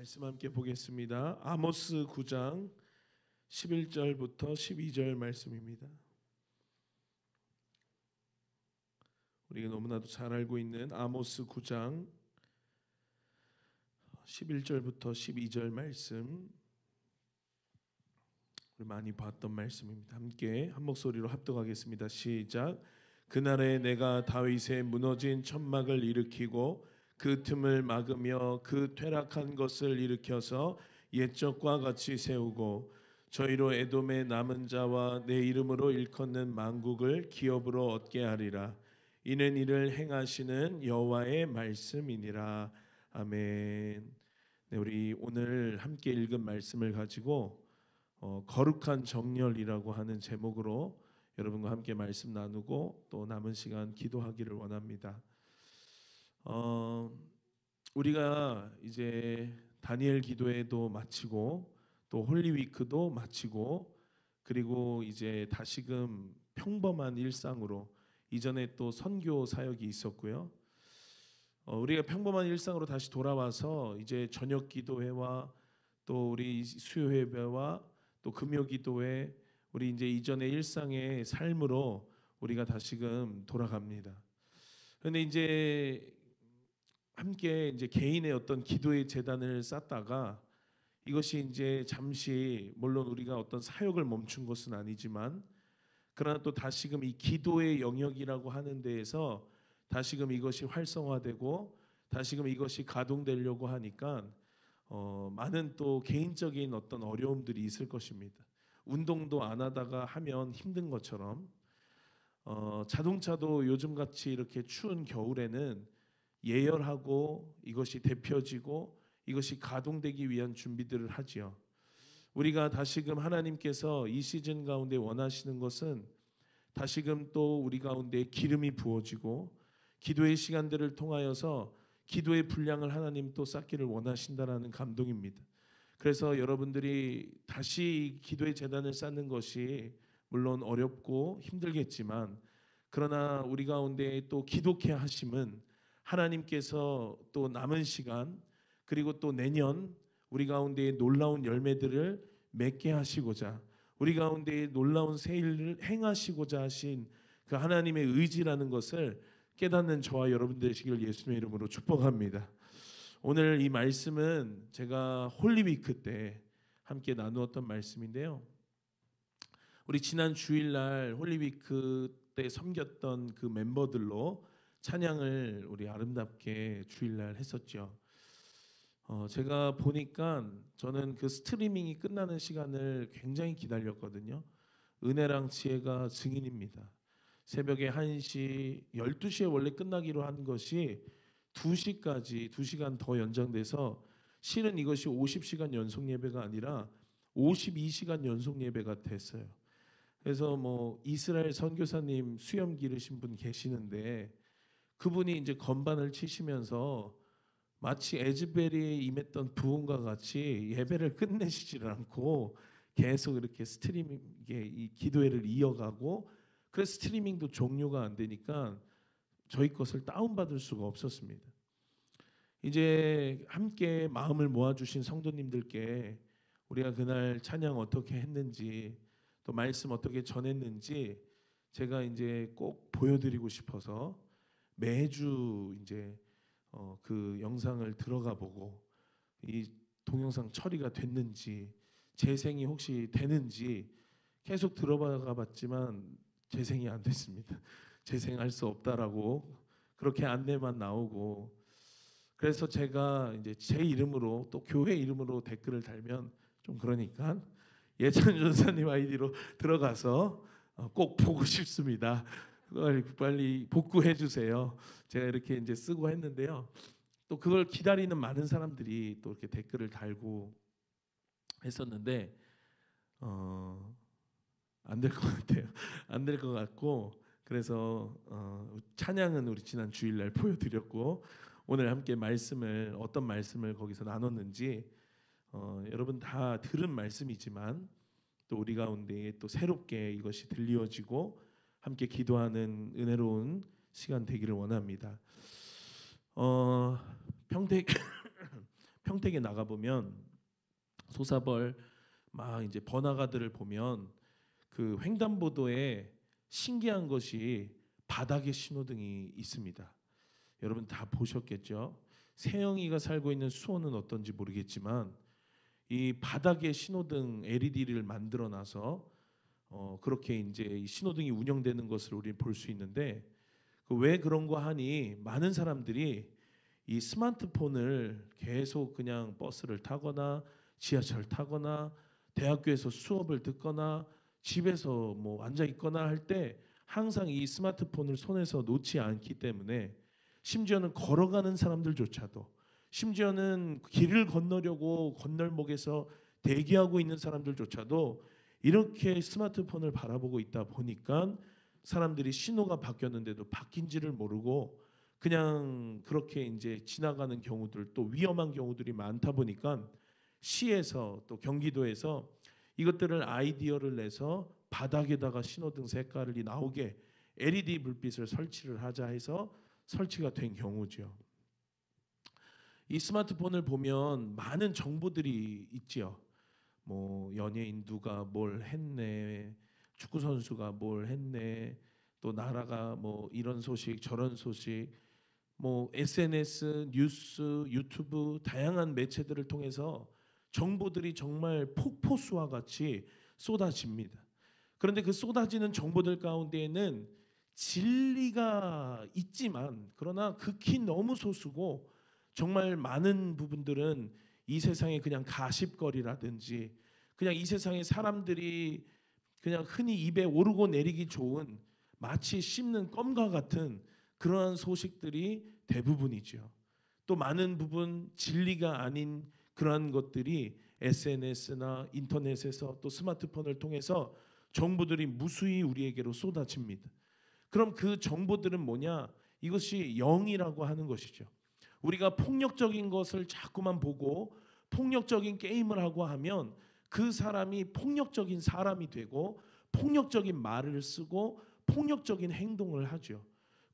말씀 함께 보겠습니다. 아모스 9장 11절부터 12절 말씀입니다. 우리가 너무나도 잘 알고 있는 아모스 9장 11절부터 12절 말씀, 우리 많이 봤던 말씀입니다. 함께 한 목소리로 합독하겠습니다. 시작. 그날에 내가 다윗의 무너진 천막을 일으키고 그 틈을 막으며 그 퇴락한 것을 일으켜서 옛적과 같이 세우고 저희로 에돔의 남은 자와 내 이름으로 일컫는 만국을 기업으로 얻게 하리라. 이는 이를 행하시는 여호와의 말씀이니라. 아멘. 네, 우리 오늘 함께 읽은 말씀을 가지고 거룩한 정렬이라고 하는 제목으로 여러분과 함께 말씀 나누고 또 남은 시간 기도하기를 원합니다. 우리가 이제 다니엘 기도회도 마치고 또 홀리위크도 마치고 그리고 이제 다시금 평범한 일상으로, 이전에 또 선교 사역이 있었고요. 우리가 평범한 일상으로 다시 돌아와서 이제 저녁 기도회와 또 우리 수요 예배와 또 금요 기도회, 우리 이제 이전의 일상의 삶으로 우리가 다시금 돌아갑니다. 그런데 이제 함께 이제 개인의 어떤 기도의 재단을 쌓다가 이것이 이제 잠시, 물론 우리가 어떤 사역을 멈춘 것은 아니지만 그러나 또 다시금 이 기도의 영역이라고 하는 데에서 다시금 이것이 활성화되고 다시금 이것이 가동되려고 하니까 많은 또 개인적인 어떤 어려움들이 있을 것입니다. 운동도 안 하다가 하면 힘든 것처럼 자동차도 요즘같이 이렇게 추운 겨울에는 예열하고 이것이 데펴지고 이것이 가동되기 위한 준비들을 하지요. 우리가 다시금 하나님께서 이 시즌 가운데 원하시는 것은 다시금 또 우리 가운데 기름이 부어지고 기도의 시간들을 통하여서 기도의 분량을 하나님 또 쌓기를 원하신다라는 감동입니다. 그래서 여러분들이 다시 기도의 재단을 쌓는 것이 물론 어렵고 힘들겠지만 그러나 우리 가운데 또 기독해 하심은 하나님께서 또 남은 시간 그리고 또 내년 우리 가운데 놀라운 열매들을 맺게 하시고자, 우리 가운데 놀라운 새 일을 행하시고자 하신 그 하나님의 의지라는 것을 깨닫는 저와 여러분 되시길 예수님의 이름으로 축복합니다. 오늘 이 말씀은 제가 홀리위크 때 함께 나누었던 말씀인데요. 우리 지난 주일날 홀리위크 때 섬겼던 그 멤버들로 찬양을 우리 아름답게 주일날 했었죠. 제가 보니까 저는 그 스트리밍이 끝나는 시간을 굉장히 기다렸거든요. 은혜랑 지혜가 증인입니다. 새벽에 1시, 12시에 원래 끝나기로 한 것이 2시까지 2시간 더 연장돼서 실은 이것이 50시간 연속 예배가 아니라 52시간 연속 예배가 됐어요. 그래서 뭐 이스라엘 선교사님 수염 기르신 분 계시는데 그분이 이제 건반을 치시면서 마치 에즈베리에 임했던 부흥과 같이 예배를 끝내시질 않고 계속 이렇게 스트리밍 이 기도회를 이어가고, 그래서 스트리밍도 종료가 안 되니까 저희 것을 다운받을 수가 없었습니다. 이제 함께 마음을 모아주신 성도님들께 우리가 그날 찬양 어떻게 했는지 또 말씀 어떻게 전했는지 제가 이제 꼭 보여드리고 싶어서 매주 이제 그 영상을 들어가 보고 이 동영상 처리가 됐는지 재생이 혹시 되는지 계속 들어가 봤지만 재생이 안 됐습니다. 재생할 수 없다라고 그렇게 안내만 나오고, 그래서 제가 이제 제 이름으로 또 교회 이름으로 댓글을 달면 좀 그러니까 예찬 전사님 아이디로 들어가서 꼭 보고 싶습니다. 빨리 복구해 주세요. 제가 이렇게 이제 쓰고 했는데요. 또 그걸 기다리는 많은 사람들이 또 이렇게 댓글을 달고 했었는데 안 될 것 같아요. 안 될 것 같고, 그래서 찬양은 우리 지난 주일날 보여드렸고 오늘 함께 말씀을 어떤 말씀을 거기서 나눴는지 여러분 다 들은 말씀이지만 또 우리 가운데 또 새롭게 이것이 들려지고 함께 기도하는 은혜로운 시간 되기를 원합니다. 평택에 나가 보면 소사벌 막 이제 번화가들을 보면 그 횡단보도에 신기한 것이 바닥에 신호등이 있습니다. 여러분 다 보셨겠죠? 세영이가 살고 있는 수원은 어떤지 모르겠지만 이 바닥에 신호등 LED를 만들어 놔서 그렇게 이제 이 신호등이 운영되는 것을 우리는 볼 수 있는데 왜 그런 거 하니 많은 사람들이 이 스마트폰을 계속 그냥 버스를 타거나 지하철 타거나 대학교에서 수업을 듣거나 집에서 뭐 앉아 있거나 할 때 항상 이 스마트폰을 손에서 놓지 않기 때문에 심지어는 걸어가는 사람들조차도 심지어는 길을 건너려고 건널목에서 대기하고 있는 사람들조차도 이렇게 스마트폰을 바라보고 있다 보니까 사람들이 신호가 바뀌었는데도 바뀐지를 모르고 그냥 그렇게 이제 지나가는 경우들 또 위험한 경우들이 많다 보니까 시에서 또 경기도에서 이것들을 아이디어를 내서 바닥에다가 신호등 색깔이 나오게 LED 불빛을 설치를 하자 해서 설치가 된 경우죠. 이 스마트폰을 보면 많은 정보들이 있지요. 뭐 연예인 누가 뭘 했네, 축구 선수가 뭘 했네, 또 나라가 뭐 이런 소식 저런 소식, 뭐 SNS, 뉴스, 유튜브 다양한 매체들을 통해서 정보들이 정말 폭포수와 같이 쏟아집니다. 그런데 그 쏟아지는 정보들 가운데에는 진리가 있지만 그러나 극히 너무 소수고 정말 많은 부분들은 이 세상에 그냥 가십거리라든지 그냥 이 세상에 사람들이 그냥 흔히 입에 오르고 내리기 좋은 마치 씹는 껌과 같은 그러한 소식들이 대부분이죠. 또 많은 부분 진리가 아닌 그러한 것들이 SNS나 인터넷에서 또 스마트폰을 통해서 정보들이 무수히 우리에게로 쏟아집니다. 그럼 그 정보들은 뭐냐? 이것이 영이라고 하는 것이죠. 우리가 폭력적인 것을 자꾸만 보고 폭력적인 게임을 하고 하면 그 사람이 폭력적인 사람이 되고 폭력적인 말을 쓰고 폭력적인 행동을 하죠.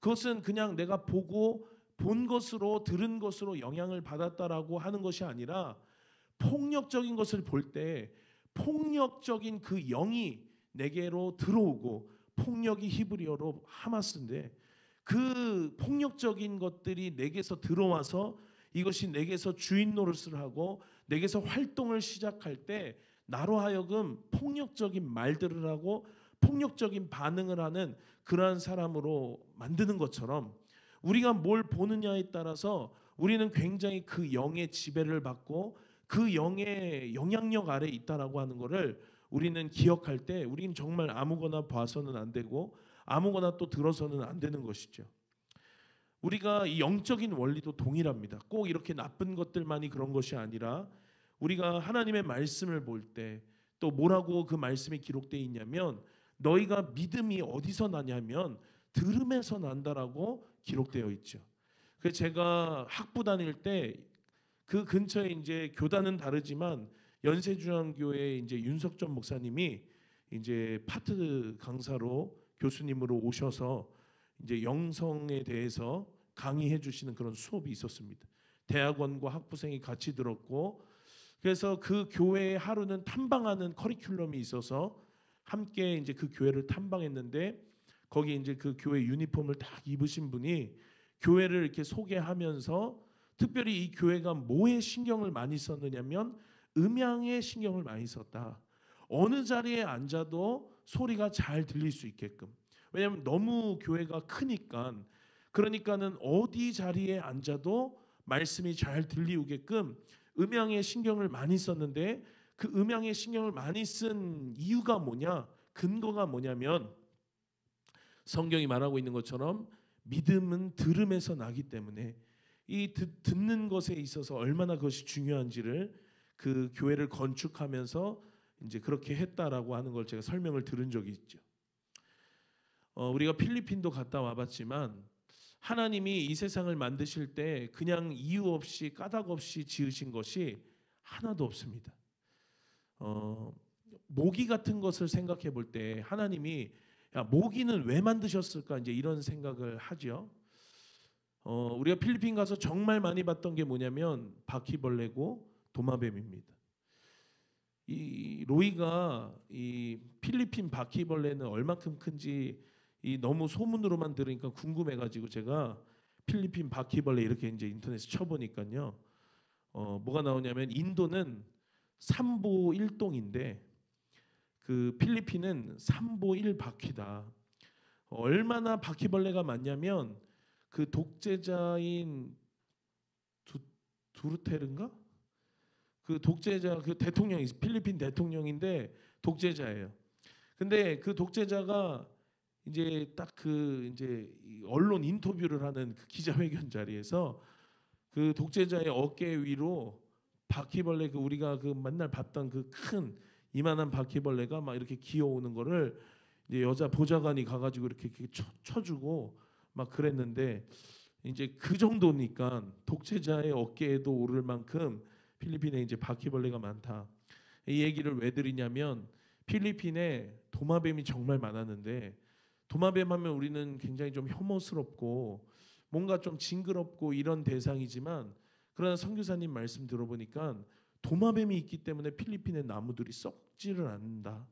그것은 그냥 내가 보고 본 것으로 들은 것으로 영향을 받았다라고 하는 것이 아니라 폭력적인 것을 볼 때 폭력적인 그 영이 내게로 들어오고 폭력이 히브리어로 하마스인데 그 폭력적인 것들이 내게서 들어와서 이것이 내게서 주인 노릇을 하고 내게서 활동을 시작할 때 나로 하여금 폭력적인 말들을 하고 폭력적인 반응을 하는 그러한 사람으로 만드는 것처럼 우리가 뭘 보느냐에 따라서 우리는 굉장히 그 영의 지배를 받고 그 영의 영향력 아래에 있다라고 하는 것을 우리는 기억할 때 우리는 정말 아무거나 봐서는 안 되고 아무거나 또 들어서는 안 되는 것이죠. 우리가 이 영적인 원리도 동일합니다. 꼭 이렇게 나쁜 것들만이 그런 것이 아니라 우리가 하나님의 말씀을 볼 때 또 뭐라고 그 말씀이 기록되어 있냐면 너희가 믿음이 어디서 나냐면 들음에서 난다라고 기록되어 있죠. 그래서 제가 학부 다닐 때 그 근처에 이제 교단은 다르지만 연세중앙교회 이제 윤석전 목사님이 이제 파트 강사로 교수님으로 오셔서 이제 영성에 대해서 강의해 주시는 그런 수업이 있었습니다. 대학원과 학부생이 같이 들었고 그래서 그 교회에 하루는 탐방하는 커리큘럼이 있어서 함께 이제 그 교회를 탐방했는데 거기 이제 그 교회 유니폼을 딱 입으신 분이 교회를 이렇게 소개하면서 특별히 이 교회가 뭐에 신경을 많이 썼느냐면 음향에 신경을 많이 썼다. 어느 자리에 앉아도 소리가 잘 들릴 수 있게끔. 왜냐하면 너무 교회가 크니까 그러니까는 어디 자리에 앉아도 말씀이 잘 들리게끔 음향에 신경을 많이 썼는데 그 음향에 신경을 많이 쓴 이유가 뭐냐? 근거가 뭐냐면 성경이 말하고 있는 것처럼 믿음은 들음에서 나기 때문에 이 듣는 것에 있어서 얼마나 그것이 중요한지를 그 교회를 건축하면서 이제 그렇게 했다라고 하는 걸 제가 설명을 들은 적이 있죠. 우리가 필리핀도 갔다 와봤지만 하나님이 이 세상을 만드실 때 그냥 이유 없이 까닭 없이 지으신 것이 하나도 없습니다. 모기 같은 것을 생각해 볼 때 하나님이 야, 모기는 왜 만드셨을까 이제 이런 생각을 하죠. 우리가 필리핀 가서 정말 많이 봤던 게 뭐냐면 바퀴벌레고 도마뱀입니다. 이 로이가 이 필리핀 바퀴벌레는 얼만큼 큰지 너무 소문으로만 들으니까 궁금해가지고 제가 필리핀 바퀴벌레 이렇게 이제 인터넷에 쳐보니까요, 뭐가 나오냐면 인도는 3보 1동인데 그 필리핀은 3보 1바퀴다. 얼마나 바퀴벌레가 많냐면 그 독재자인 두르테르인가? 그 독재자 그 대통령이 필리핀 대통령인데 독재자예요. 근데 그 독재자가 이제 딱 그 이제 언론 인터뷰를 하는 그 기자회견 자리에서 그 독재자의 어깨 위로 바퀴벌레 그 우리가 그 맨날 봤던 그 큰 이만한 바퀴벌레가 막 이렇게 기어오는 거를 이제 여자 보좌관이 가가지고 이렇게 쳐주고 막 그랬는데 이제 그 정도니까 독재자의 어깨에도 오를 만큼 필리핀에 이제 바퀴벌레가 많다. 이 얘기를 왜 드리냐면 필리핀에 도마뱀이 정말 많았는데 도마뱀 하면 우리는 굉장히 좀 혐오스럽고 뭔가 좀 징그럽고 이런 대상이지만 그러나 선교사님 말씀 들어보니까 도마뱀이 있기 때문에 필리핀의 나무들이 썩지를 않는다.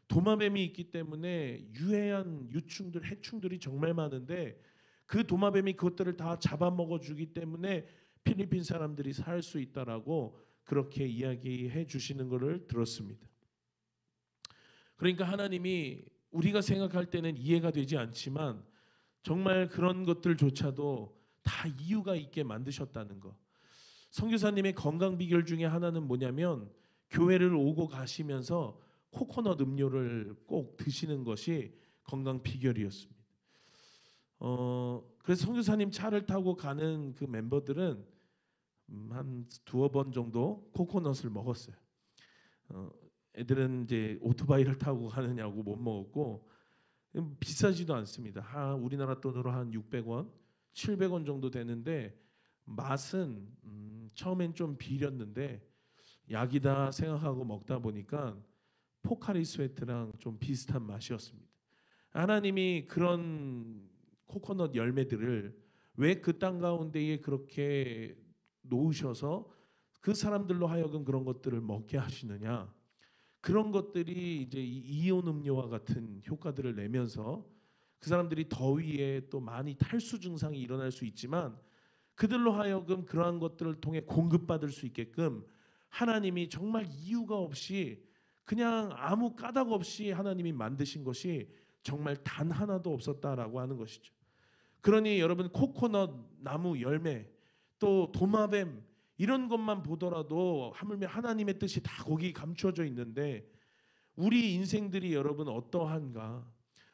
도마뱀이 있기 때문에 유해한 유충들, 해충들이 정말 많은데 그 도마뱀이 그것들을 다 잡아먹어 주기 때문에 필리핀 사람들이 살 수 있다라고 그렇게 이야기해 주시는 것을 들었습니다. 그러니까 하나님이 우리가 생각할 때는 이해가 되지 않지만 정말 그런 것들조차도 다 이유가 있게 만드셨다는 것. 선교사님의 건강 비결 중에 하나는 뭐냐면 교회를 오고 가시면서 코코넛 음료를 꼭 드시는 것이 건강 비결이었습니다. 그래서 선교사님 차를 타고 가는 그 멤버들은 한 두어 번 정도 코코넛을 먹었어요. 애들은 이제 오토바이를 타고 가느냐고 못 먹었고 비싸지도 않습니다. 우리나라 돈으로 한 600원, 700원 정도 되는데 맛은 처음엔 좀 비렸는데 약이다 생각하고 먹다 보니까 포카리 스웨트랑 좀 비슷한 맛이었습니다. 하나님이 그런 코코넛 열매들을 왜 그 땅 가운데에 그렇게 놓으셔서 그 사람들로 하여금 그런 것들을 먹게 하시느냐? 그런 것들이 이제 이온 음료와 같은 효과들을 내면서 그 사람들이 더위에 또 많이 탈수 증상이 일어날 수 있지만 그들로 하여금 그러한 것들을 통해 공급받을 수 있게끔 하나님이 정말 이유가 없이 그냥 아무 까닭 없이 하나님이 만드신 것이 정말 단 하나도 없었다라고 하는 것이죠. 그러니 여러분 코코넛 나무 열매 또 도마뱀 이런 것만 보더라도 하물며 하나님의 뜻이 다 거기 감춰져 있는데 우리 인생들이 여러분 어떠한가?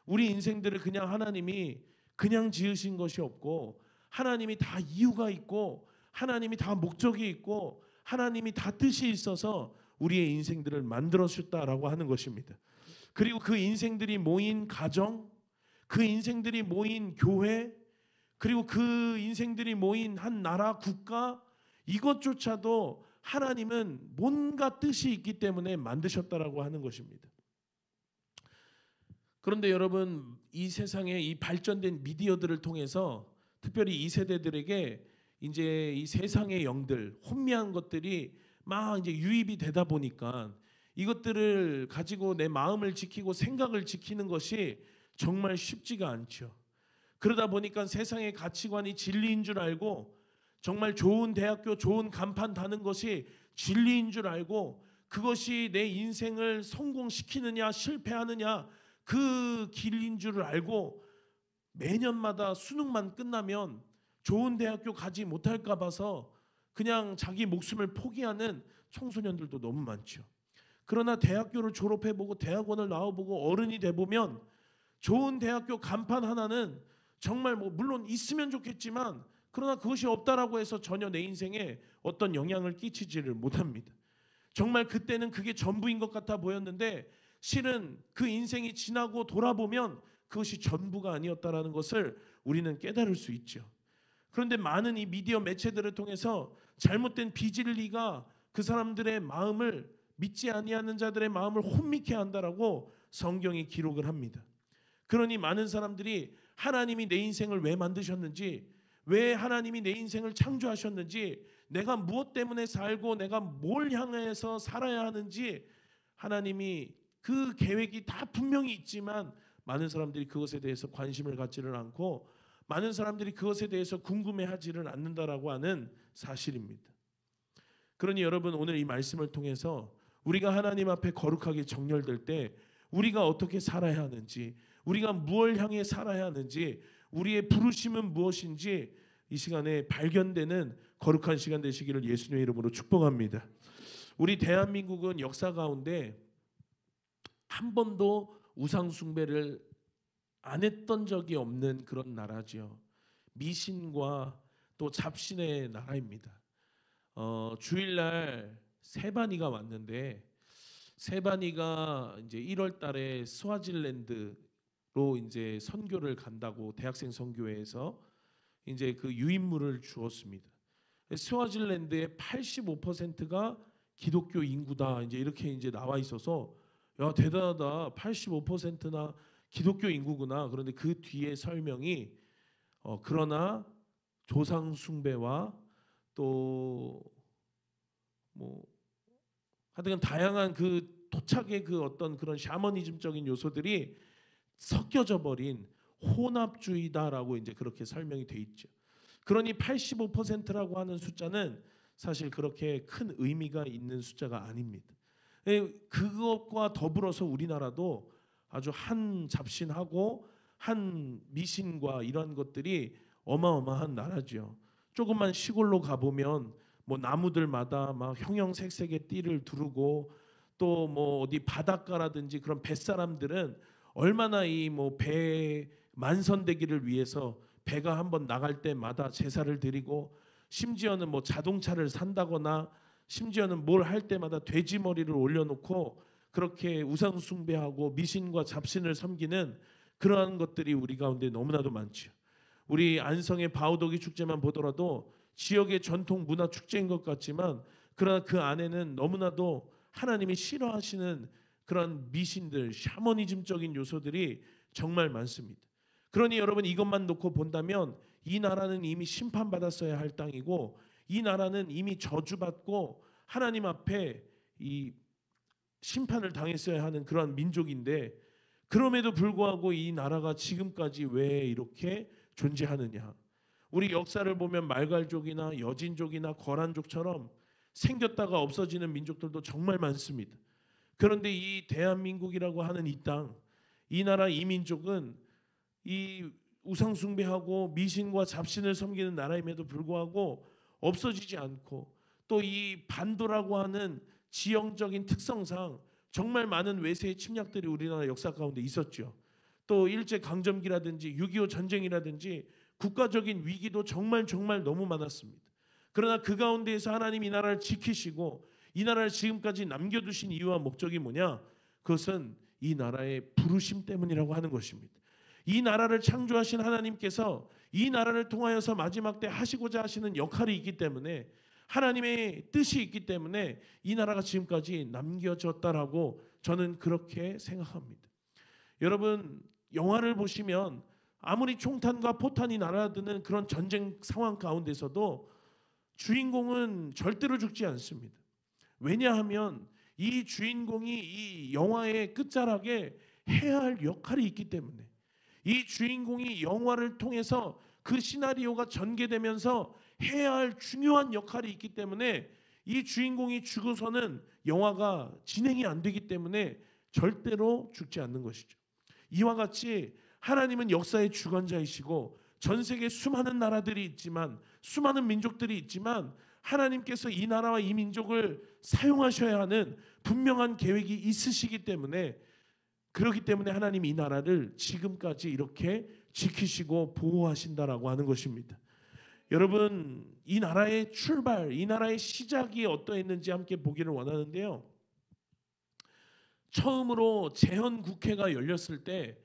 우리 인생들을 그냥 하나님이 그냥 지으신 것이 없고 하나님이 다 이유가 있고 하나님이 다 목적이 있고 하나님이 다 뜻이 있어서 우리의 인생들을 만들어주셨다라고 하는 것입니다. 그리고 그 인생들이 모인 가정, 그 인생들이 모인 교회, 그리고 그 인생들이 모인 한 나라, 국가 이것조차도 하나님은 뭔가 뜻이 있기 때문에 만드셨다라고 하는 것입니다. 그런데 여러분 이 세상에 이 발전된 미디어들을 통해서 특별히 이 세대들에게 이제 이 세상의 영들, 혼미한 것들이 막 이제 유입이 되다 보니까 이것들을 가지고 내 마음을 지키고 생각을 지키는 것이 정말 쉽지가 않죠. 그러다 보니까 세상의 가치관이 진리인 줄 알고 정말 좋은 대학교, 좋은 간판 다는 것이 진리인 줄 알고 그것이 내 인생을 성공시키느냐 실패하느냐 그 길인 줄 알고 매년마다 수능만 끝나면 좋은 대학교 가지 못할까 봐서 그냥 자기 목숨을 포기하는 청소년들도 너무 많죠. 그러나 대학교를 졸업해보고 대학원을 나와보고 어른이 돼보면 좋은 대학교 간판 하나는 정말 뭐 물론 있으면 좋겠지만 그러나 그것이 없다라고 해서 전혀 내 인생에 어떤 영향을 끼치지를 못합니다. 정말 그때는 그게 전부인 것 같아 보였는데 실은 그 인생이 지나고 돌아보면 그것이 전부가 아니었다라는 것을 우리는 깨달을 수 있죠. 그런데 많은 이 미디어 매체들을 통해서 잘못된 비진리가 그 사람들의 마음을 믿지 아니하는 자들의 마음을 혼미케 한다라고 성경이 기록을 합니다. 그러니 많은 사람들이 하나님이 내 인생을 왜 만드셨는지 왜 하나님이 내 인생을 창조하셨는지, 내가 무엇 때문에 살고 내가 뭘 향해서 살아야 하는지 하나님이 그 계획이 다 분명히 있지만 많은 사람들이 그것에 대해서 관심을 갖지를 않고 많은 사람들이 그것에 대해서 궁금해하지를 않는다라고 하는 사실입니다. 그러니 여러분, 오늘 이 말씀을 통해서 우리가 하나님 앞에 거룩하게 정결될 때 우리가 어떻게 살아야 하는지, 우리가 무엇을 향해 살아야 하는지, 우리의 부르심은 무엇인지 이 시간에 발견되는 거룩한 시간 되시기를 예수님의 이름으로 축복합니다. 우리 대한민국은 역사 가운데 한 번도 우상 숭배를 안 했던 적이 없는 그런 나라지요. 미신과 또 잡신의 나라입니다. 주일날 세바니가 왔는데, 세바니가 이제 1월 달에 스와질랜드로 이제 선교를 간다고 대학생 선교회에서 이제 그 유인물을 주었습니다. 스와질랜드의 85%가 기독교 인구다, 이제 이렇게 이제 나와 있어서 야, 대단하다, 85%나 기독교 인구구나. 그런데 그 뒤에 설명이 그러나 조상 숭배와 또 뭐 하여튼 다양한 그 토착의 그 어떤 그런 샤머니즘적인 요소들이 섞여져 버린 혼합주의다라고 이제 그렇게 설명이 돼 있죠. 그러니 85%라고 하는 숫자는 사실 그렇게 큰 의미가 있는 숫자가 아닙니다. 그것과 더불어서 우리나라도 아주 한 잡신하고 한 미신과 이런 것들이 어마어마한 나라죠. 조금만 시골로 가보면 뭐 나무들마다 막 형형색색의 띠를 두르고 또 뭐 어디 바닷가라든지 그런 뱃사람들은 얼마나 이 뭐 배 만선되기를 위해서 배가 한번 나갈 때마다 제사를 드리고, 심지어는 뭐 자동차를 산다거나 심지어는 뭘 할 때마다 돼지 머리를 올려놓고 그렇게 우상 숭배하고 미신과 잡신을 섬기는 그러한 것들이 우리 가운데 너무나도 많죠. 우리 안성의 바우더기 축제만 보더라도 지역의 전통 문화 축제인 것 같지만 그러나 그 안에는 너무나도 하나님이 싫어하시는 그런 미신들, 샤머니즘적인 요소들이 정말 많습니다. 그러니 여러분, 이것만 놓고 본다면 이 나라는 이미 심판받았어야 할 땅이고, 이 나라는 이미 저주받고 하나님 앞에 이 심판을 당했어야 하는 그런 민족인데, 그럼에도 불구하고 이 나라가 지금까지 왜 이렇게 존재하느냐. 우리 역사를 보면 말갈족이나 여진족이나 거란족처럼 생겼다가 없어지는 민족들도 정말 많습니다. 그런데 이 대한민국이라고 하는 이 땅, 이 나라 이 민족은 이 우상 숭배하고 미신과 잡신을 섬기는 나라임에도 불구하고 없어지지 않고, 또 이 반도라고 하는 지형적인 특성상 정말 많은 외세의 침략들이 우리나라 역사 가운데 있었죠. 또 일제 강점기라든지 6.25 전쟁이라든지 국가적인 위기도 정말 너무 많았습니다. 그러나 그 가운데에서 하나님 이 나라를 지키시고 이 나라를 지금까지 남겨두신 이유와 목적이 뭐냐? 그것은 이 나라의 부르심 때문이라고 하는 것입니다. 이 나라를 창조하신 하나님께서 이 나라를 통하여서 마지막 때 하시고자 하시는 역할이 있기 때문에, 하나님의 뜻이 있기 때문에 이 나라가 지금까지 남겨졌다라고 저는 그렇게 생각합니다. 여러분, 영화를 보시면 아무리 총탄과 포탄이 날아드는 그런 전쟁 상황 가운데서도 주인공은 절대로 죽지 않습니다. 왜냐하면 이 주인공이 이 영화의 끝자락에 해야 할 역할이 있기 때문에, 이 주인공이 영화를 통해서 그 시나리오가 전개되면서 해야 할 중요한 역할이 있기 때문에 이 주인공이 죽어서는 영화가 진행이 안 되기 때문에 절대로 죽지 않는 것이죠. 이와 같이 하나님은 역사의 주관자이시고 전 세계 수많은 나라들이 있지만, 수많은 민족들이 있지만 하나님께서 이 나라와 이 민족을 사용하셔야 하는 분명한 계획이 있으시기 때문에, 그렇기 때문에 하나님이 이 나라를 지금까지 이렇게 지키시고 보호하신다라고 하는 것입니다. 여러분, 이 나라의 출발, 이 나라의 시작이 어떠했는지 함께 보기를 원하는데요. 처음으로 재헌국회가 열렸을 때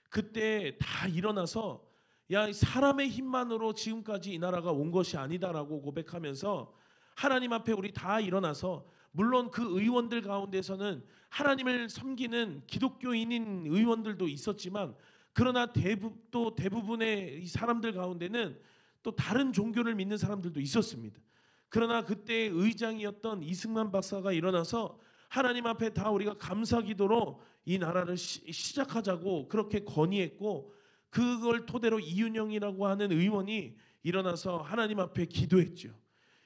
그때 다 일어나서 야, 사람의 힘만으로 지금까지 이 나라가 온 것이 아니다라고 고백하면서 하나님 앞에 우리 다 일어나서, 물론 그 의원들 가운데서는 하나님을 섬기는 기독교인인 의원들도 있었지만 그러나 대부분의 이 사람들 가운데는 또 다른 종교를 믿는 사람들도 있었습니다. 그러나 그때 의장이었던 이승만 박사가 일어나서 하나님 앞에 다 우리가 감사 기도로 이 나라를 시작하자고 그렇게 건의했고, 그걸 토대로 이윤영이라고 하는 의원이 일어나서 하나님 앞에 기도했죠.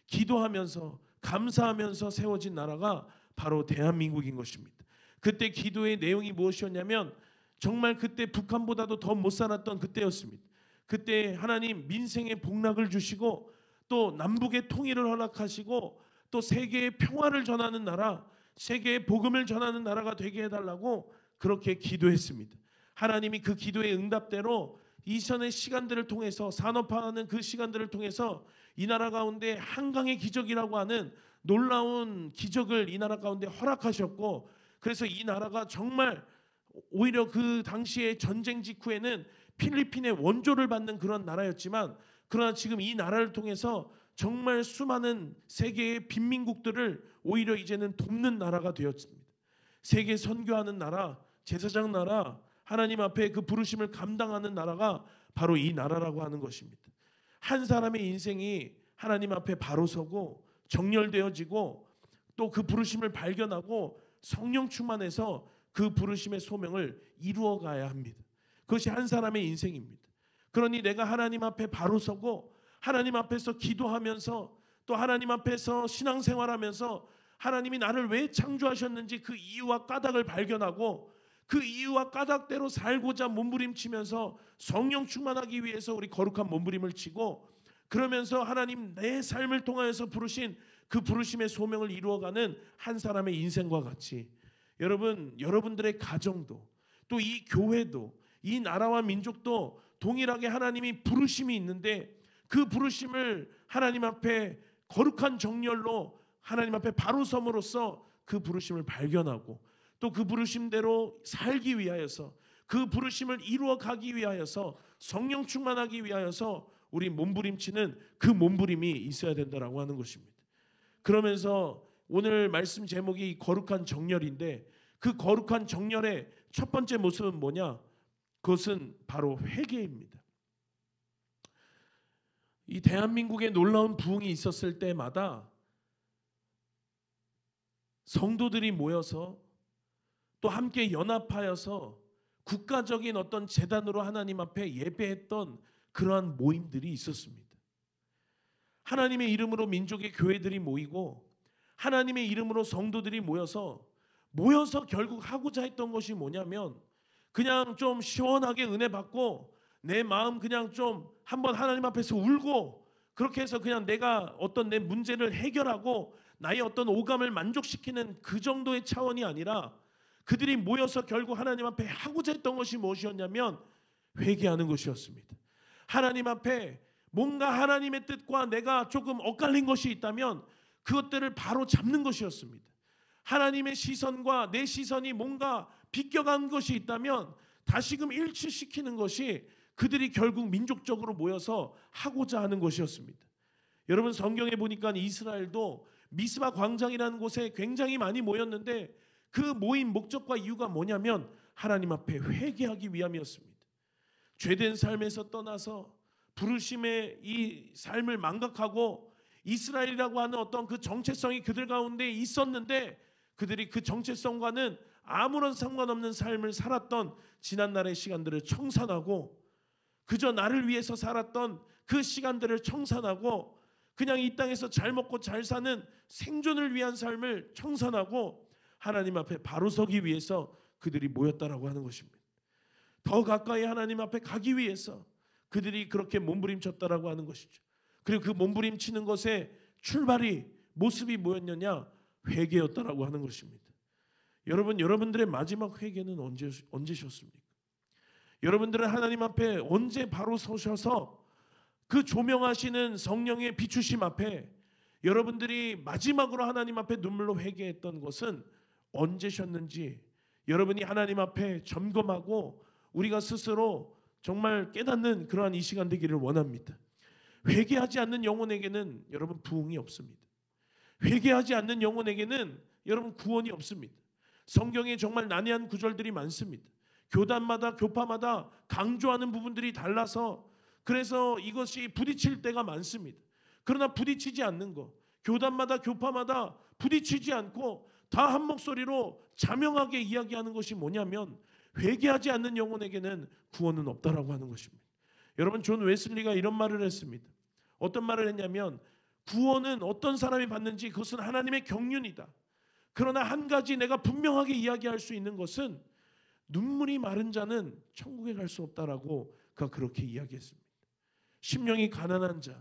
기도하면서 감사하면서 세워진 나라가 바로 대한민국인 것입니다. 그때 기도의 내용이 무엇이었냐면 정말 그때 북한보다도 더 못 살았던 그때였습니다. 그때 하나님 민생의 복락을 주시고 또 남북의 통일을 허락하시고 또 세계의 평화를 전하는 나라, 세계의 복음을 전하는 나라가 되게 해달라고 그렇게 기도했습니다. 하나님이 그 기도의 응답대로 이전의 시간들을 통해서, 산업화하는 그 시간들을 통해서 이 나라 가운데 한강의 기적이라고 하는 놀라운 기적을 이 나라 가운데 허락하셨고, 그래서 이 나라가 정말 오히려 그 당시에 전쟁 직후에는 필리핀의 원조를 받는 그런 나라였지만, 그러나 지금 이 나라를 통해서 정말 수많은 세계의 빈민국들을 오히려 이제는 돕는 나라가 되었습니다. 세계 선교하는 나라, 제사장 나라, 하나님 앞에 그 부르심을 감당하는 나라가 바로 이 나라라고 하는 것입니다. 한 사람의 인생이 하나님 앞에 바로 서고 정렬되어지고 또 그 부르심을 발견하고 성령 충만해서 그 부르심의 소명을 이루어 가야 합니다. 그것이 한 사람의 인생입니다. 그러니 내가 하나님 앞에 바로 서고 하나님 앞에서 기도하면서 또 하나님 앞에서 신앙생활하면서 하나님이 나를 왜 창조하셨는지 그 이유와 까닭을 발견하고 그 이유와 까닭대로 살고자 몸부림치면서 성령 충만하기 위해서 우리 거룩한 몸부림을 치고, 그러면서 하나님 내 삶을 통하여서 부르신 그 부르심의 소명을 이루어가는 한 사람의 인생과 같이, 여러분들의 가정도 또 이 교회도 이 나라와 민족도 동일하게 하나님이 부르심이 있는데, 그 부르심을 하나님 앞에 거룩한 정열로 하나님 앞에 바로 섬으로써 그 부르심을 발견하고 또 그 부르심대로 살기 위하여서, 그 부르심을 이루어 가기 위하여서, 성령 충만하기 위하여서 우리 몸부림치는 그 몸부림이 있어야 된다라고 하는 것입니다. 그러면서 오늘 말씀 제목이 거룩한 정열인데, 그 거룩한 정열의 첫 번째 모습은 뭐냐? 그것은 바로 회개입니다. 이 대한민국에 놀라운 부흥이 있었을 때마다 성도들이 모여서 또 함께 연합하여서 국가적인 어떤 재단으로 하나님 앞에 예배했던 그러한 모임들이 있었습니다. 하나님의 이름으로 민족의 교회들이 모이고 하나님의 이름으로 성도들이 모여서 결국 하고자 했던 것이 뭐냐면, 그냥 좀 시원하게 은혜 받고 내 마음 그냥 좀 한번 하나님 앞에서 울고, 그렇게 해서 그냥 내가 어떤 내 문제를 해결하고 나의 어떤 오감을 만족시키는 그 정도의 차원이 아니라, 그들이 모여서 결국 하나님 앞에 하고자 했던 것이 무엇이었냐면 회개하는 것이었습니다. 하나님 앞에 뭔가 하나님의 뜻과 내가 조금 엇갈린 것이 있다면 그것들을 바로 잡는 것이었습니다. 하나님의 시선과 내 시선이 뭔가 비껴간 것이 있다면 다시금 일치시키는 것이 그들이 결국 민족적으로 모여서 하고자 하는 것이었습니다. 여러분, 성경에 보니까 이스라엘도 미스바 광장이라는 곳에 굉장히 많이 모였는데 그 모임 목적과 이유가 뭐냐면 하나님 앞에 회개하기 위함이었습니다. 죄된 삶에서 떠나서 부르심의 이 삶을 망각하고 이스라엘이라고 하는 어떤 그 정체성이 그들 가운데 있었는데, 그들이 그 정체성과는 아무런 상관없는 삶을 살았던 지난날의 시간들을 청산하고, 그저 나를 위해서 살았던 그 시간들을 청산하고, 그냥 이 땅에서 잘 먹고 잘 사는 생존을 위한 삶을 청산하고 하나님 앞에 바로 서기 위해서 그들이 모였다라고 하는 것입니다. 더 가까이 하나님 앞에 가기 위해서 그들이 그렇게 몸부림쳤다라고 하는 것이죠. 그리고 그 몸부림치는 것의 출발이, 모습이 뭐였느냐? 회개였다라고 하는 것입니다. 여러분들의 마지막 회개는 언제셨습니까? 여러분들은 하나님 앞에 언제 바로 서셔서 그 조명하시는 성령의 비추심 앞에 여러분들이 마지막으로 하나님 앞에 눈물로 회개했던 것은 언제셨는지 여러분이 하나님 앞에 점검하고 우리가 스스로 정말 깨닫는 그러한 이 시간 되기를 원합니다. 회개하지 않는 영혼에게는 여러분 부흥이 없습니다. 회개하지 않는 영혼에게는 여러분 구원이 없습니다. 성경에 정말 난해한 구절들이 많습니다. 교단마다 교파마다 강조하는 부분들이 달라서 그래서 이것이 부딪힐 때가 많습니다. 그러나 부딪히지 않는 것, 교단마다 교파마다 부딪히지 않고 다 한 목소리로 자명하게 이야기하는 것이 뭐냐면 회개하지 않는 영혼에게는 구원은 없다라고 하는 것입니다. 여러분, 존 웨슬리가 이런 말을 했습니다. 어떤 말을 했냐면 구원은 어떤 사람이 받는지 그것은 하나님의 경륜이다. 그러나 한 가지 내가 분명하게 이야기할 수 있는 것은 눈물이 마른 자는 천국에 갈 수 없다라고 그가 그렇게 이야기했습니다. 심령이 가난한 자,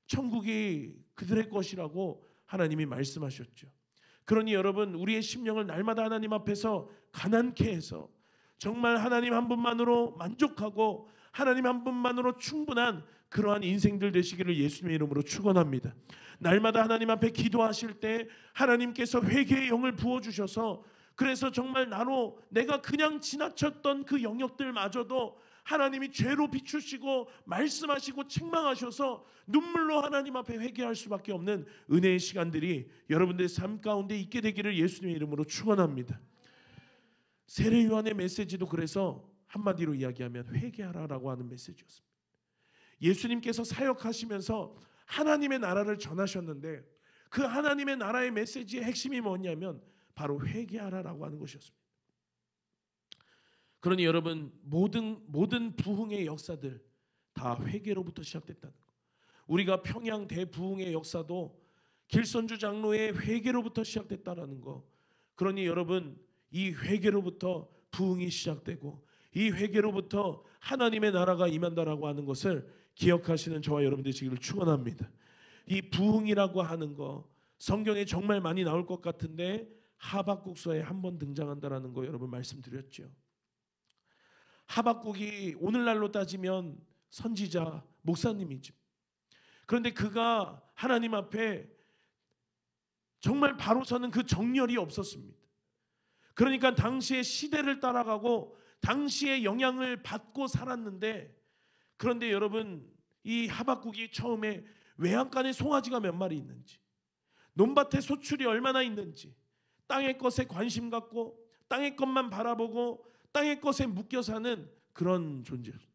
천국이 그들의 것이라고 하나님이 말씀하셨죠. 그러니 여러분, 우리의 심령을 날마다 하나님 앞에서 가난케 해서 정말 하나님 한 분만으로 만족하고 하나님 한 분만으로 충분한 그러한 인생들 되시기를 예수님의 이름으로 축원합니다. 날마다 하나님 앞에 기도하실 때 하나님께서 회개의 영을 부어주셔서 그래서 정말 내가 그냥 지나쳤던 그 영역들마저도 하나님이 죄로 비추시고 말씀하시고 책망하셔서 눈물로 하나님 앞에 회개할 수밖에 없는 은혜의 시간들이 여러분들의 삶 가운데 있게 되기를 예수님의 이름으로 축원합니다. 세례 요한의 메시지도 그래서 한마디로 이야기하면 회개하라라고 하는 메시지였습니다. 예수님께서 사역하시면서 하나님의 나라를 전하셨는데 그 하나님의 나라의 메시지의 핵심이 뭐냐면 바로 회개하라라고 하는 것이었습니다. 그러니 여러분, 모든 부흥의 역사들 다 회개로부터 시작됐다는 것. 우리가 평양 대부흥의 역사도 길선주 장로의 회개로부터 시작됐다는 것. 그러니 여러분, 이 회개로부터 부흥이 시작되고 이 회개로부터 하나님의 나라가 임한다라고 하는 것을 기억하시는 저와 여러분 되시기를 축원합니다. 이 부흥이라고 하는 거 성경에 정말 많이 나올 것 같은데 하박국서에 한번 등장한다라는 거 여러분 말씀드렸죠. 하박국이 오늘날로 따지면 선지자 목사님이죠. 그런데 그가 하나님 앞에 정말 바로 서는 그 정열이 없었습니다. 그러니까 당시의 시대를 따라가고 당시의 영향을 받고 살았는데, 그런데 여러분, 이 하박국이 처음에 외양간에 송아지가 몇 마리 있는지, 논밭에 소출이 얼마나 있는지, 땅의 것에 관심 갖고 땅의 것만 바라보고 땅의 것에 묶여 사는 그런 존재였습니다.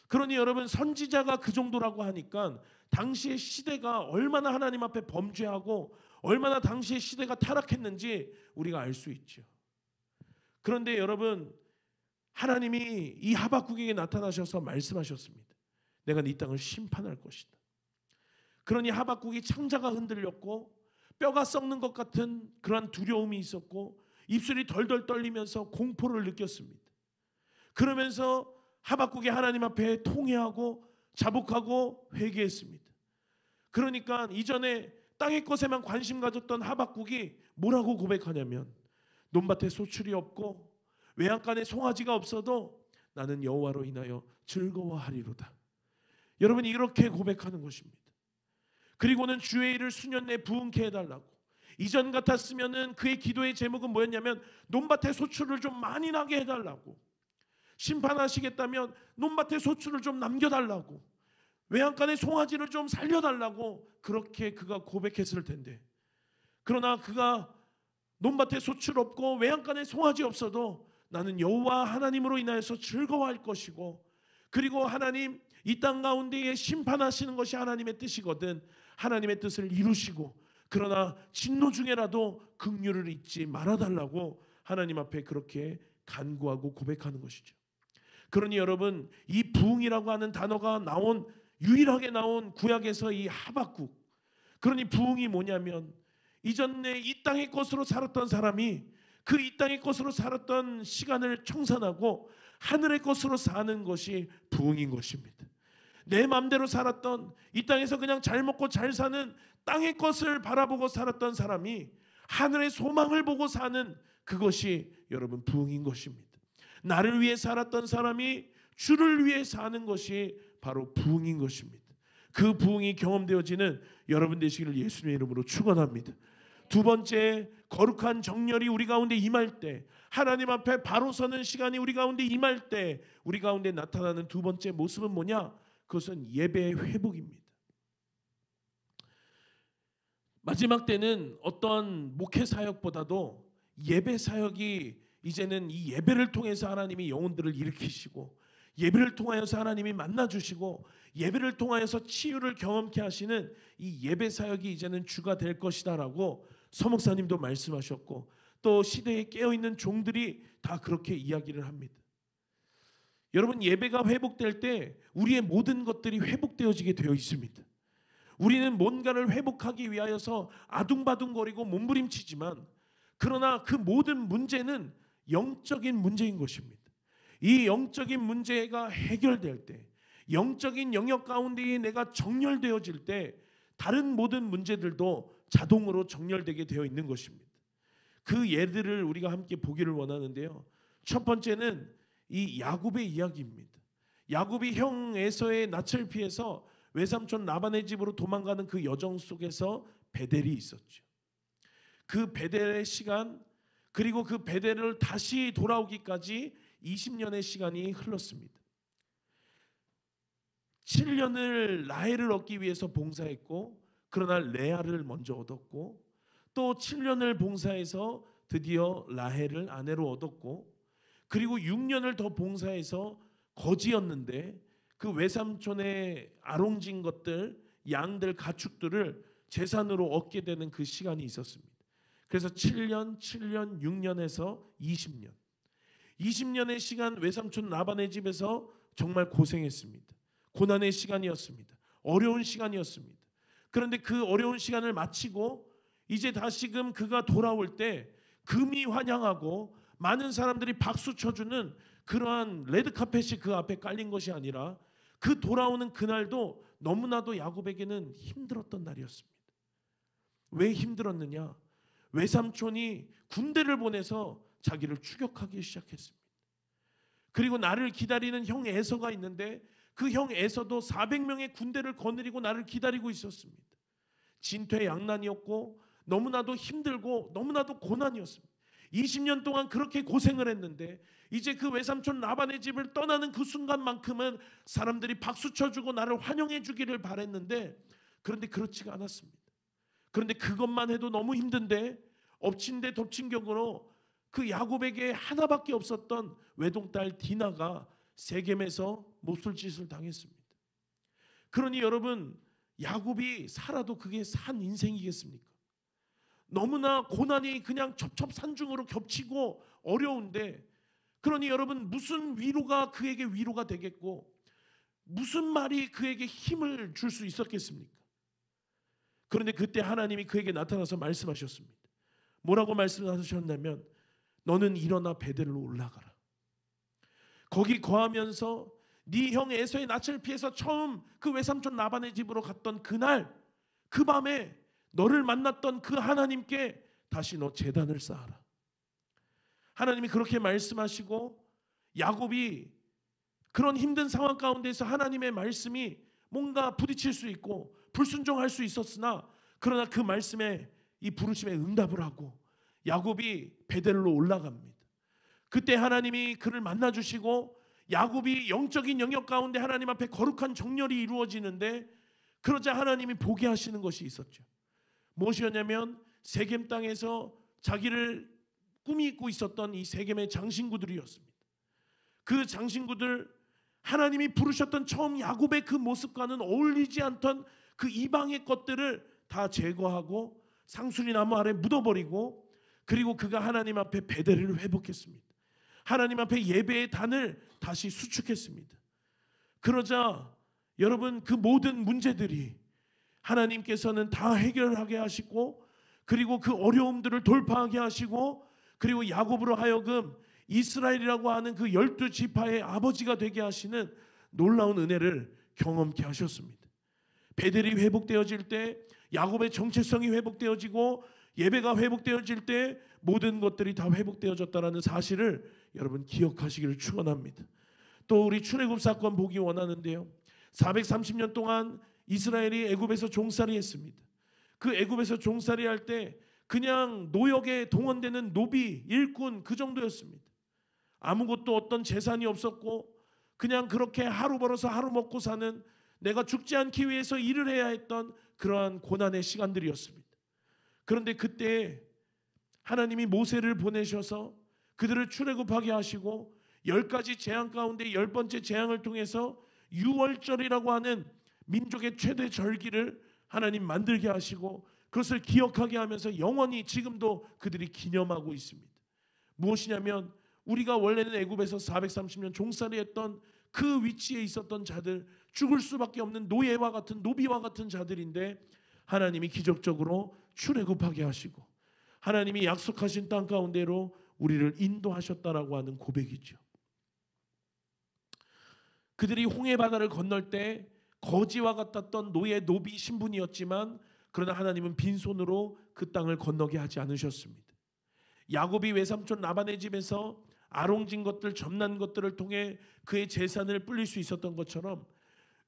그러니 여러분, 선지자가 그 정도라고 하니까 당시의 시대가 얼마나 하나님 앞에 범죄하고 얼마나 당시의 시대가 타락했는지 우리가 알 수 있죠. 그런데 여러분, 하나님이 이 하박국에게 나타나셔서 말씀하셨습니다. 내가 네 땅을 심판할 것이다. 그러니 하박국이 창자가 흔들렸고 뼈가 썩는 것 같은 그러한 두려움이 있었고 입술이 덜덜 떨리면서 공포를 느꼈습니다. 그러면서 하박국이 하나님 앞에 통회하고 자복하고 회개했습니다. 그러니까 이전에 땅의 것에만 관심 가졌던 하박국이 뭐라고 고백하냐면 논밭에 소출이 없고 외양간에 송아지가 없어도 나는 여호와로 인하여 즐거워하리로다. 여러분, 이렇게 고백하는 것입니다. 그리고는 주의 일을 수년 내 부흥케 해달라고. 이전 같았으면은 그의 기도의 제목은 뭐였냐면 논밭에 소출을 좀 많이 나게 해달라고, 심판하시겠다면 논밭에 소출을 좀 남겨달라고, 외양간에 송아지를 좀 살려달라고 그렇게 그가 고백했을 텐데, 그러나 그가 논밭에 소출 없고 외양간에 송아지 없어도 나는 여호와 하나님으로 인하여서 즐거워할 것이고, 그리고 하나님 이 땅 가운데에 심판하시는 것이 하나님의 뜻이거든 하나님의 뜻을 이루시고, 그러나 진노 중에라도 긍휼을 잊지 말아달라고 하나님 앞에 그렇게 간구하고 고백하는 것이죠. 그러니 여러분, 이 부흥이라고 하는 단어가 유일하게 나온 구약에서 이 하박국, 그러니 부흥이 뭐냐면 이전에 이 땅의 것으로 살았던 사람이 그 이 땅의 것으로 살았던 시간을 청산하고 하늘의 것으로 사는 것이 부흥인 것입니다. 내 마음대로 살았던 이 땅에서 그냥 잘 먹고 잘 사는 땅의 것을 바라보고 살았던 사람이 하늘의 소망을 보고 사는 그것이 여러분 부흥인 것입니다. 나를 위해 살았던 사람이 주를 위해 사는 것이 바로 부흥인 것입니다. 그 부흥이 경험되어지는 여러분 되시기를 예수님의 이름으로 축원합니다. 두 번째, 거룩한 정렬이 우리 가운데 임할 때, 하나님 앞에 바로 서는 시간이 우리 가운데 임할 때 우리 가운데 나타나는 두 번째 모습은 뭐냐? 그것은 예배의 회복입니다. 마지막 때는 어떤 목회 사역보다도 예배 사역이 이제는 이 예배를 통해서 하나님이 영혼들을 일으키시고 예배를 통하여서 하나님이 만나주시고 예배를 통하여서 치유를 경험케 하시는 이 예배 사역이 이제는 주가 될 것이다라고 서목사님도 말씀하셨고 또 시대에 깨어있는 종들이 다 그렇게 이야기를 합니다. 여러분, 예배가 회복될 때 우리의 모든 것들이 회복되어지게 되어 있습니다. 우리는 뭔가를 회복하기 위하여서 아둥바둥거리고 몸부림치지만 그러나 그 모든 문제는 영적인 문제인 것입니다. 이 영적인 문제가 해결될 때, 영적인 영역 가운데에 내가 정렬되어질 때 다른 모든 문제들도 자동으로 정렬되게 되어 있는 것입니다. 그 예들을 우리가 함께 보기를 원하는데요. 첫 번째는 이 야곱의 이야기입니다. 야곱이 형 에서의 낯을 피해서 외삼촌 라반의 집으로 도망가는 그 여정 속에서 베델이 있었죠. 그 베델의 시간 그리고 그 베델을 다시 돌아오기까지 20년의 시간이 흘렀습니다. 7년을 라헬을 얻기 위해서 봉사했고 그러나 레아를 먼저 얻었고 또 7년을 봉사해서 드디어 라헬을 아내로 얻었고 그리고 6년을 더 봉사해서 거지였는데 그 외삼촌의 아롱진 것들, 양들, 가축들을 재산으로 얻게 되는 그 시간이 있었습니다. 그래서 7년, 6년에서 20년. 20년의 시간 외삼촌 라반의 집에서 정말 고생했습니다. 고난의 시간이었습니다. 어려운 시간이었습니다. 그런데 그 어려운 시간을 마치고 이제 다시금 그가 돌아올 때 금이 환영하고 많은 사람들이 박수 쳐주는 그러한 레드카펫이 그 앞에 깔린 것이 아니라 그 돌아오는 그날도 너무나도 야곱에게는 힘들었던 날이었습니다. 왜 힘들었느냐? 외삼촌이 군대를 보내서 자기를 추격하기 시작했습니다. 그리고 나를 기다리는 형 에서가 있는데 그 형 에서도 400명의 군대를 거느리고 나를 기다리고 있었습니다. 진퇴양난이었고 너무나도 힘들고 너무나도 고난이었습니다. 20년 동안 그렇게 고생을 했는데 이제 그 외삼촌 라반의 집을 떠나는 그 순간만큼은 사람들이 박수 쳐주고 나를 환영해 주기를 바랬는데 그런데 그렇지가 않았습니다. 그런데 그것만 해도 너무 힘든데 엎친 데 덮친 격으로 그 야곱에게 하나밖에 없었던 외동딸 디나가 세겜에서 몹쓸짓을 당했습니다. 그러니 여러분, 야곱이 살아도 그게 산 인생이겠습니까? 너무나 고난이 그냥 첩첩산중으로 겹치고 어려운데 그러니 여러분, 무슨 위로가 그에게 위로가 되겠고 무슨 말이 그에게 힘을 줄 수 있었겠습니까? 그런데 그때 하나님이 그에게 나타나서 말씀하셨습니다. 뭐라고 말씀하셨냐면 너는 일어나 베델로 올라가라. 거기 거하면서 네 형 에서의 낯을 피해서 처음 그 외삼촌 라반의 집으로 갔던 그날 그 밤에 너를 만났던 그 하나님께 다시 너 제단을 쌓아라. 하나님이 그렇게 말씀하시고 야곱이 그런 힘든 상황 가운데서 하나님의 말씀이 뭔가 부딪힐 수 있고 불순종할 수 있었으나 그러나 그 말씀에 이 부르심에 응답을 하고 야곱이 베델로 올라갑니다. 그때 하나님이 그를 만나주시고 야곱이 영적인 영역 가운데 하나님 앞에 거룩한 정렬이 이루어지는데 그러자 하나님이 보게 하시는 것이 있었죠. 무엇이었냐면 세겜 땅에서 자기를 꾸미고 있었던 이 세겜의 장신구들이었습니다. 그 장신구들, 하나님이 부르셨던 처음 야곱의 그 모습과는 어울리지 않던 그 이방의 것들을 다 제거하고 상수리 나무 아래 묻어버리고 그리고 그가 하나님 앞에 베델을 회복했습니다. 하나님 앞에 예배의 단을 다시 수축했습니다. 그러자 여러분, 그 모든 문제들이 하나님께서는 다 해결하게 하시고 그리고 그 어려움들을 돌파하게 하시고 그리고 야곱으로 하여금 이스라엘이라고 하는 그 12지파의 아버지가 되게 하시는 놀라운 은혜를 경험케 하셨습니다. 베델이 회복되어질 때 야곱의 정체성이 회복되어지고 예배가 회복되어질 때 모든 것들이 다 회복되어졌다는 사실을 여러분 기억하시기를 축원합니다. 또 우리 출애굽 사건 보기 원하는데요. 430년 동안 이스라엘이 애굽에서 종살이 했습니다. 그 애굽에서 종살이 할 때 그냥 노역에 동원되는 노비, 일꾼 그 정도였습니다. 아무것도 어떤 재산이 없었고 그냥 그렇게 하루 벌어서 하루 먹고 사는, 내가 죽지 않기 위해서 일을 해야 했던 그러한 고난의 시간들이었습니다. 그런데 그때 하나님이 모세를 보내셔서 그들을 출애굽하게 하시고 10가지 재앙 가운데 10번째 재앙을 통해서 유월절이라고 하는 민족의 최대 절기를 하나님 만들게 하시고 그것을 기억하게 하면서 영원히 지금도 그들이 기념하고 있습니다. 무엇이냐면 우리가 원래는 애굽에서 430년 종살이 했던 그 위치에 있었던 자들, 죽을 수밖에 없는 노예와 같은 노비와 같은 자들인데 하나님이 기적적으로 출애굽하게 하시고 하나님이 약속하신 땅 가운데로 우리를 인도하셨다라고 하는 고백이죠. 그들이 홍해바다를 건널 때 거지와 같았던 노예 노비 신분이었지만 그러나 하나님은 빈손으로 그 땅을 건너게 하지 않으셨습니다. 야곱이 외삼촌 라반의 집에서 아롱진 것들, 점난 것들을 통해 그의 재산을 불릴 수 있었던 것처럼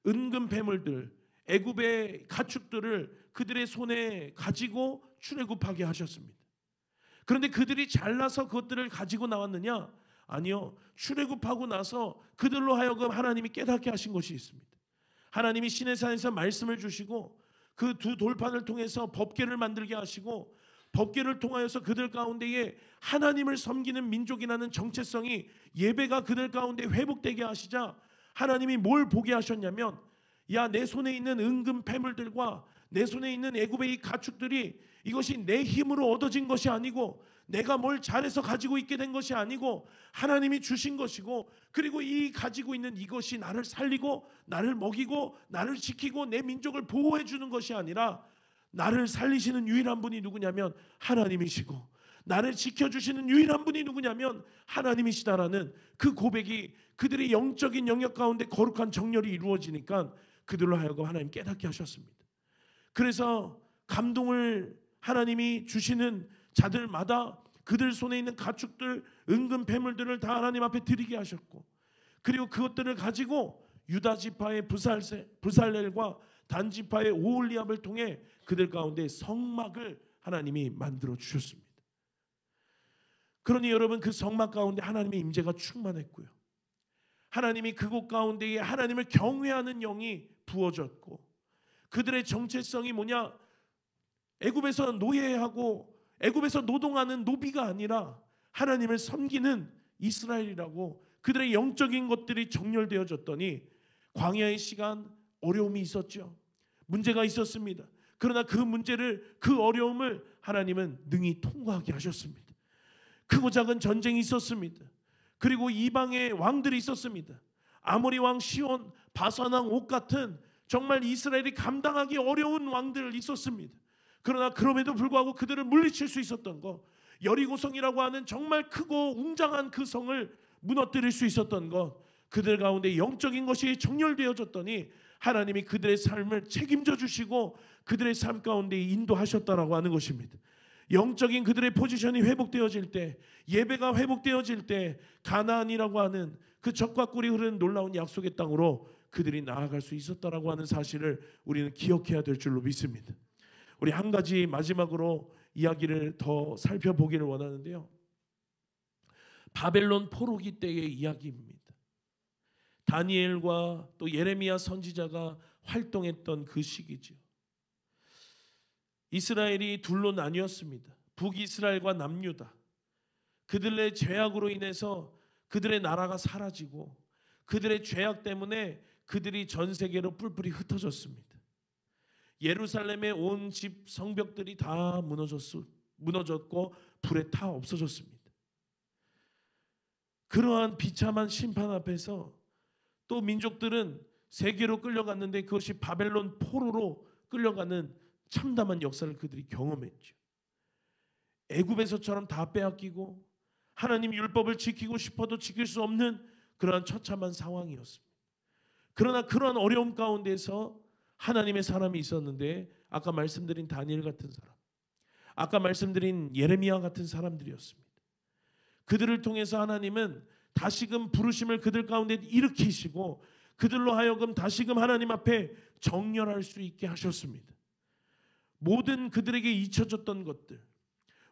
은금 패물들, 애굽의 가축들을 그들의 손에 가지고 출애굽하게 하셨습니다. 그런데 그들이 잘나서 그것들을 가지고 나왔느냐? 아니요. 출애굽하고 나서 그들로 하여금 하나님이 깨닫게 하신 것이 있습니다. 하나님이 시내산에서 말씀을 주시고 그 두 돌판을 통해서 법궤를 만들게 하시고 법궤를 통하여서 그들 가운데에 하나님을 섬기는 민족이라는 정체성이 예배가 그들 가운데 회복되게 하시자 하나님이 뭘 보게 하셨냐면 야, 내 손에 있는 은금 패물들과 내 손에 있는 애굽의 이 가축들이 이것이 내 힘으로 얻어진 것이 아니고 내가 뭘 잘해서 가지고 있게 된 것이 아니고 하나님이 주신 것이고 그리고 이 가지고 있는 이것이 나를 살리고 나를 먹이고 나를 지키고 내 민족을 보호해 주는 것이 아니라 나를 살리시는 유일한 분이 누구냐면 하나님이시고 나를 지켜주시는 유일한 분이 누구냐면 하나님이시다라는 그 고백이 그들의 영적인 영역 가운데 거룩한 정렬이 이루어지니까 그들로 하여금 하나님 깨닫게 하셨습니다. 그래서 감동을 하나님이 주시는 자들마다 그들 손에 있는 가축들, 은금 패물들을 다 하나님 앞에 드리게 하셨고 그리고 그것들을 가지고 유다 지파의 브살렐과 단 지파의 오홀리압을 통해 그들 가운데 성막을 하나님이 만들어 주셨습니다. 그러니 여러분 그 성막 가운데 하나님의 임재가 충만했고요. 하나님이 그곳 가운데에 하나님을 경외하는 영이 부어졌고 그들의 정체성이 뭐냐? 애굽에서 노예하고 애굽에서 노동하는 노비가 아니라 하나님을 섬기는 이스라엘이라고 그들의 영적인 것들이 정렬되어졌더니 광야의 시간 어려움이 있었죠. 문제가 있었습니다. 그러나 그 문제를 그 어려움을 하나님은 능히 통과하게 하셨습니다. 크고 작은 전쟁이 있었습니다. 그리고 이방의 왕들이 있었습니다. 아모리 왕 시온, 바산 왕 옥 같은 정말 이스라엘이 감당하기 어려운 왕들 있었습니다. 그러나 그럼에도 불구하고 그들을 물리칠 수 있었던 것, 여리고성이라고 하는 정말 크고 웅장한 그 성을 무너뜨릴 수 있었던 것, 그들 가운데 영적인 것이 정렬되어졌더니 하나님이 그들의 삶을 책임져 주시고 그들의 삶 가운데 인도하셨다라고 하는 것입니다. 영적인 그들의 포지션이 회복되어질 때, 예배가 회복되어질 때 가나안이라고 하는 그 젖과 꿀이 흐르는 놀라운 약속의 땅으로 그들이 나아갈 수 있었다라고 하는 사실을 우리는 기억해야 될 줄로 믿습니다. 우리 한 가지 마지막으로 이야기를 더 살펴보기를 원하는데요. 바벨론 포로기 때의 이야기입니다. 다니엘과 또 예레미야 선지자가 활동했던 그 시기죠. 이스라엘이 둘로 나뉘었습니다. 북이스라엘과 남유다. 그들의 죄악으로 인해서 그들의 나라가 사라지고 그들의 죄악 때문에 그들이 전 세계로 뿔뿔이 흩어졌습니다. 예루살렘의 온 집 성벽들이 다 무너졌고 불에 타 없어졌습니다. 그러한 비참한 심판 앞에서 또 민족들은 세계로 끌려갔는데 그것이 바벨론 포로로 끌려가는 참담한 역사를 그들이 경험했죠. 애굽에서처럼 다 빼앗기고 하나님 율법을 지키고 싶어도 지킬 수 없는 그러한 처참한 상황이었습니다. 그러나 그러한 어려움 가운데서 하나님의 사람이 있었는데 아까 말씀드린 다니엘 같은 사람, 아까 말씀드린 예레미야 같은 사람들이었습니다. 그들을 통해서 하나님은 다시금 부르심을 그들 가운데 일으키시고 그들로 하여금 다시금 하나님 앞에 정렬할 수 있게 하셨습니다. 모든 그들에게 잊혀졌던 것들,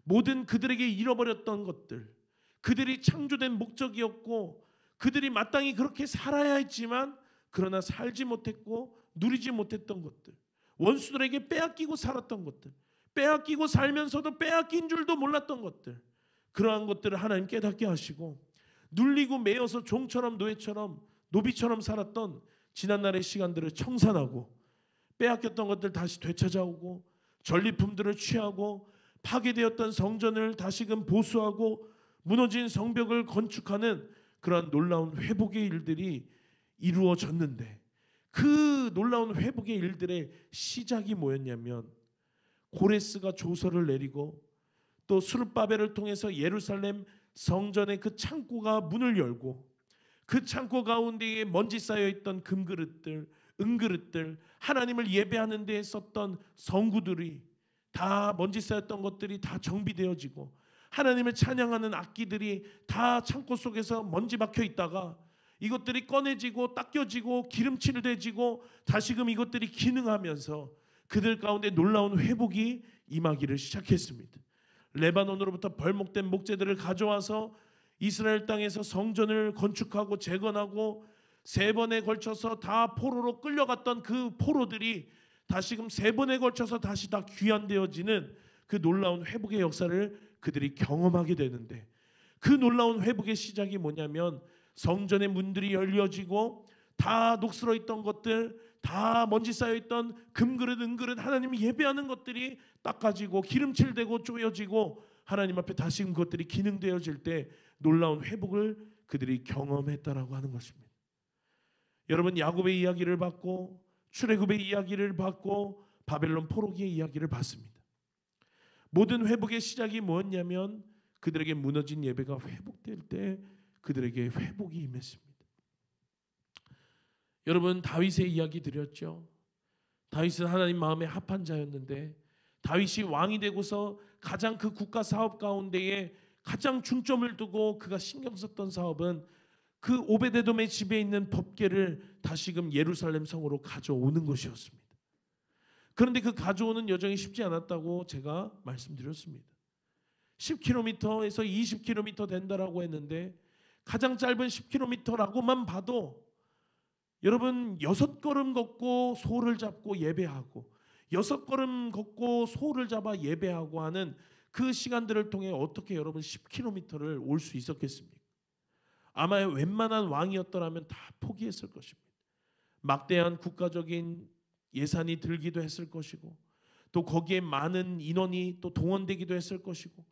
모든 그들에게 잃어버렸던 것들, 그들이 창조된 목적이었고 그들이 마땅히 그렇게 살아야 했지만 그러나 살지 못했고 누리지 못했던 것들, 원수들에게 빼앗기고 살았던 것들, 빼앗기고 살면서도 빼앗긴 줄도 몰랐던 것들, 그러한 것들을 하나님 깨닫게 하시고 눌리고 매여서 종처럼 노예처럼 노비처럼 살았던 지난날의 시간들을 청산하고 빼앗겼던 것들 다시 되찾아오고 전리품들을 취하고 파괴되었던 성전을 다시금 보수하고 무너진 성벽을 건축하는 그러한 놀라운 회복의 일들이 이루어졌는데, 그 놀라운 회복의 일들의 시작이 뭐였냐면 고레스가 조서를 내리고 또 스룹바벨을 통해서 예루살렘 성전의 그 창고가 문을 열고 그 창고 가운데에 먼지 쌓여있던 금그릇들, 은그릇들, 하나님을 예배하는 데에 썼던 성구들이 다 먼지 쌓였던 것들이 다 정비되어지고 하나님을 찬양하는 악기들이 다 창고 속에서 먼지 박혀 있다가 이것들이 꺼내지고 닦여지고 기름칠돼지고 다시금 이것들이 기능하면서 그들 가운데 놀라운 회복이 임하기를 시작했습니다. 레바논으로부터 벌목된 목재들을 가져와서 이스라엘 땅에서 성전을 건축하고 재건하고 3번에 걸쳐서 다 포로로 끌려갔던 그 포로들이 다시금 3번에 걸쳐서 다시 다 귀환되어지는 그 놀라운 회복의 역사를 그들이 경험하게 되는데, 그 놀라운 회복의 시작이 뭐냐면 성전의 문들이 열려지고 다 녹슬어 있던 것들, 다 먼지 쌓여있던 금그릇 은그릇 하나님을 예배하는 것들이 닦아지고 기름칠되고 쪼여지고 하나님 앞에 다시금 그것들이 기능되어질 때 놀라운 회복을 그들이 경험했다라고 하는 것입니다. 여러분, 야곱의 이야기를 받고 출애굽의 이야기를 받고 바벨론 포로기의 이야기를 받습니다. 모든 회복의 시작이 뭐였냐면 그들에게 무너진 예배가 회복될 때 그들에게 회복이 임했습니다. 여러분, 다윗의 이야기 드렸죠. 다윗은 하나님 마음에 합한 자였는데 다윗이 왕이 되고서 가장 그 국가 사업 가운데에 가장 중점을 두고 그가 신경 썼던 사업은 그 오베데돔의 집에 있는 법궤를 다시금 예루살렘 성으로 가져오는 것이었습니다. 그런데 그 가져오는 여정이 쉽지 않았다고 제가 말씀드렸습니다. 10km에서 20km 된다라고 했는데 가장 짧은 10km라고만 봐도 여러분 6걸음 걷고 소를 잡고 예배하고 6걸음 걷고 소를 잡아 예배하고 하는 그 시간들을 통해 어떻게 여러분 10km를 올 수 있었겠습니까? 아마 웬만한 왕이었더라면 다 포기했을 것입니다. 막대한 국가적인 예산이 들기도 했을 것이고 또 거기에 많은 인원이 또 동원되기도 했을 것이고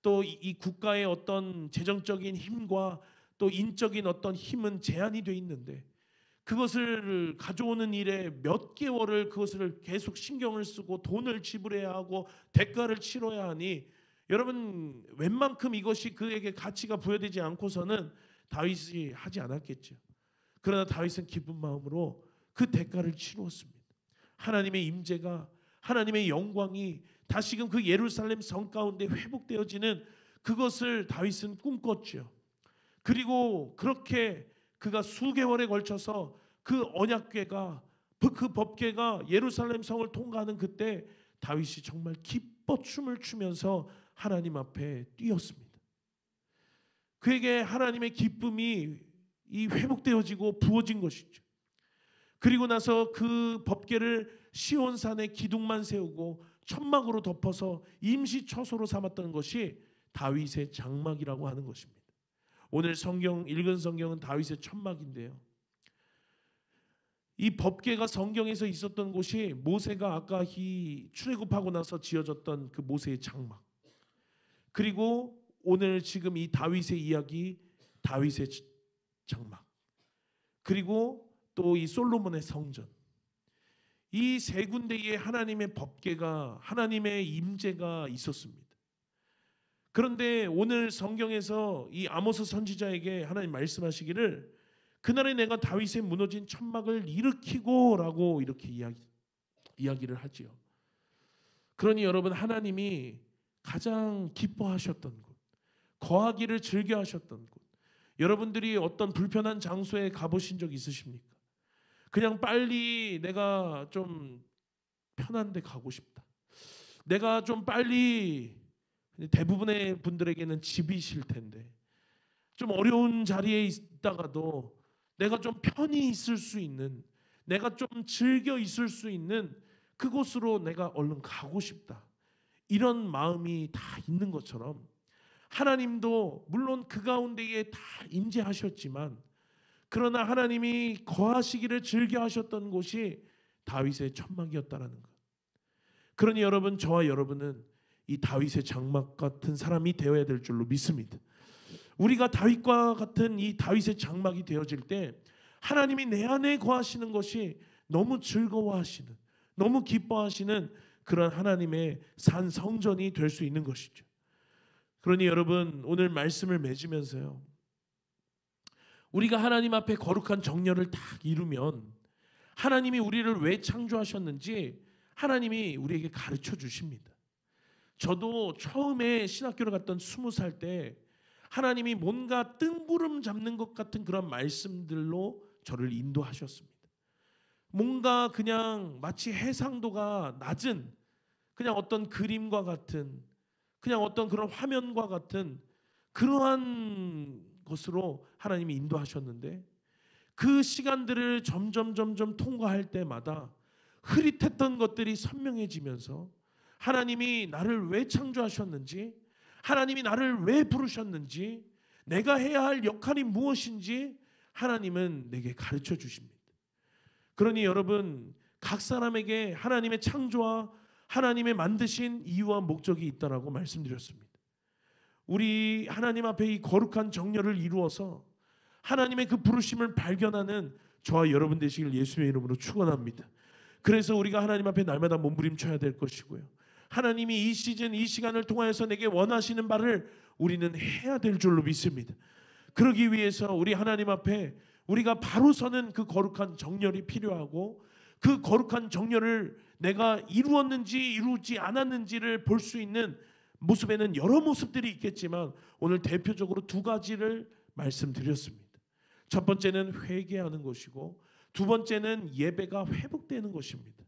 또 이 국가의 어떤 재정적인 힘과 또 인적인 어떤 힘은 제한이 돼 있는데 그것을 가져오는 일에 몇 개월을 그것을 계속 신경을 쓰고 돈을 지불해야 하고 대가를 치러야 하니 여러분 웬만큼 이것이 그에게 가치가 부여되지 않고서는 다윗이 하지 않았겠죠. 그러나 다윗은 기쁜 마음으로 그 대가를 치루었습니다. 하나님의 임재가 하나님의 영광이 다시금 그 예루살렘 성 가운데 회복되어지는 그것을 다윗은 꿈꿨죠. 그리고 그렇게 그가 수개월에 걸쳐서 그 언약궤가 그 법궤가 예루살렘 성을 통과하는 그때 다윗이 정말 기뻐 춤을 추면서 하나님 앞에 뛰었습니다. 그에게 하나님의 기쁨이 이 회복되어지고 부어진 것이죠. 그리고 나서 그 법궤를 시온산에 기둥만 세우고 천막으로 덮어서 임시 처소로 삼았던 것이 다윗의 장막이라고 하는 것입니다. 오늘 성경 읽은 성경은 다윗의 천막인데요. 이 법궤가 성경에서 있었던 곳이 모세가 아까 이 출애굽하고 나서 지어졌던 그 모세의 장막, 그리고 오늘 지금 이 다윗의 이야기 다윗의 장막, 그리고 또 이 솔로몬의 성전, 이 세 군데에 하나님의 법궤가 하나님의 임재가 있었습니다. 그런데 오늘 성경에서 이 아모스 선지자에게 하나님 말씀하시기를 그날에 내가 다윗의 무너진 천막을 일으키고라고 이렇게 이야기를 하지요. 그러니 여러분, 하나님이 가장 기뻐하셨던 곳, 거하기를 즐겨하셨던 곳, 여러분들이 어떤 불편한 장소에 가보신 적 있으십니까? 그냥 빨리 내가 좀 편한 데 가고 싶다, 내가 좀 빨리, 대부분의 분들에게는 집이 싫텐데 좀 어려운 자리에 있다가도 내가 좀 편히 있을 수 있는, 내가 좀 즐겨 있을 수 있는 그곳으로 내가 얼른 가고 싶다, 이런 마음이 다 있는 것처럼 하나님도 물론 그 가운데에 다 임재하셨지만 그러나 하나님이 거하시기를 즐겨하셨던 곳이 다윗의 천막이었다라는 것. 그러니 여러분, 저와 여러분은 이 다윗의 장막 같은 사람이 되어야 될 줄로 믿습니다. 우리가 다윗과 같은 이 다윗의 장막이 되어질 때 하나님이 내 안에 거하시는 것이 너무 즐거워하시는, 너무 기뻐하시는 그런 하나님의 산 성전이 될 수 있는 것이죠. 그러니 여러분, 오늘 말씀을 맺으면서요, 우리가 하나님 앞에 거룩한 정렬을 딱 이루면 하나님이 우리를 왜 창조하셨는지 하나님이 우리에게 가르쳐 주십니다. 저도 처음에 신학교를 갔던 20살 때 하나님이 뭔가 뜬구름 잡는 것 같은 그런 말씀들로 저를 인도하셨습니다. 뭔가 그냥 마치 해상도가 낮은 그냥 어떤 그림과 같은, 그냥 어떤 그런 화면과 같은 그러한 것으로 하나님이 인도하셨는데, 그 시간들을 점점 통과할 때마다 흐릿했던 것들이 선명해지면서 하나님이 나를 왜 창조하셨는지, 하나님이 나를 왜 부르셨는지, 내가 해야 할 역할이 무엇인지 하나님은 내게 가르쳐 주십니다. 그러니 여러분, 각 사람에게 하나님의 창조와 하나님의 만드신 이유와 목적이 있다라고 말씀드렸습니다. 우리 하나님 앞에 이 거룩한 정렬을 이루어서 하나님의 그 부르심을 발견하는 저와 여러분 되시길 예수의 이름으로 축원합니다. 그래서 우리가 하나님 앞에 날마다 몸부림쳐야 될 것이고요, 하나님이 이 시즌, 이 시간을 통하여서 내게 원하시는 바를 우리는 해야 될 줄로 믿습니다. 그러기 위해서 우리 하나님 앞에 우리가 바로 서는 그 거룩한 정렬이 필요하고, 그 거룩한 정렬을 내가 이루었는지 이루지 않았는지를 볼 수 있는 모습에는 여러 모습들이 있겠지만 오늘 대표적으로 두 가지를 말씀드렸습니다. 첫 번째는 회개하는 것이고, 두 번째는 예배가 회복되는 것입니다.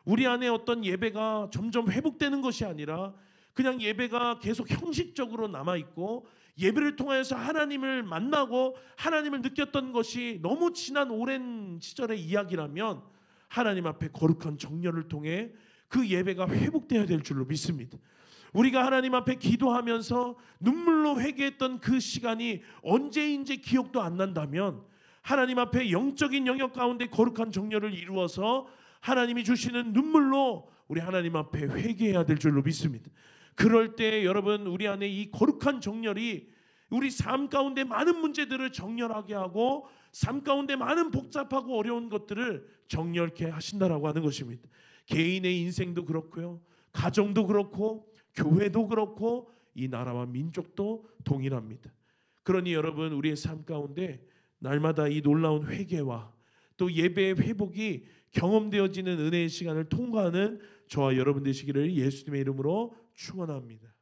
우리 안에 어떤 예배가 점점 회복되는 것이 아니라 그냥 예배가 계속 형식적으로 남아있고, 예배를 통해서 하나님을 만나고 하나님을 느꼈던 것이 너무 지난 오랜 시절의 이야기라면 하나님 앞에 거룩한 정렬을 통해 그 예배가 회복되어야 될 줄로 믿습니다. 우리가 하나님 앞에 기도하면서 눈물로 회개했던 그 시간이 언제인지 기억도 안 난다면 하나님 앞에 영적인 영역 가운데 거룩한 정렬을 이루어서 하나님이 주시는 눈물로 우리 하나님 앞에 회개해야 될 줄로 믿습니다. 그럴 때 여러분, 우리 안에 이 거룩한 정렬이 우리 삶 가운데 많은 문제들을 정렬하게 하고 삶 가운데 많은 복잡하고 어려운 것들을 정렬케 하신다라고 하는 것입니다. 개인의 인생도 그렇고요, 가정도 그렇고, 교회도 그렇고, 이 나라와 민족도 동일합니다. 그러니 여러분, 우리의 삶 가운데 날마다 이 놀라운 회개와 또 예배의 회복이 경험되어지는 은혜의 시간을 통과하는 저와 여러분 되시기를 예수님의 이름으로 축원합니다.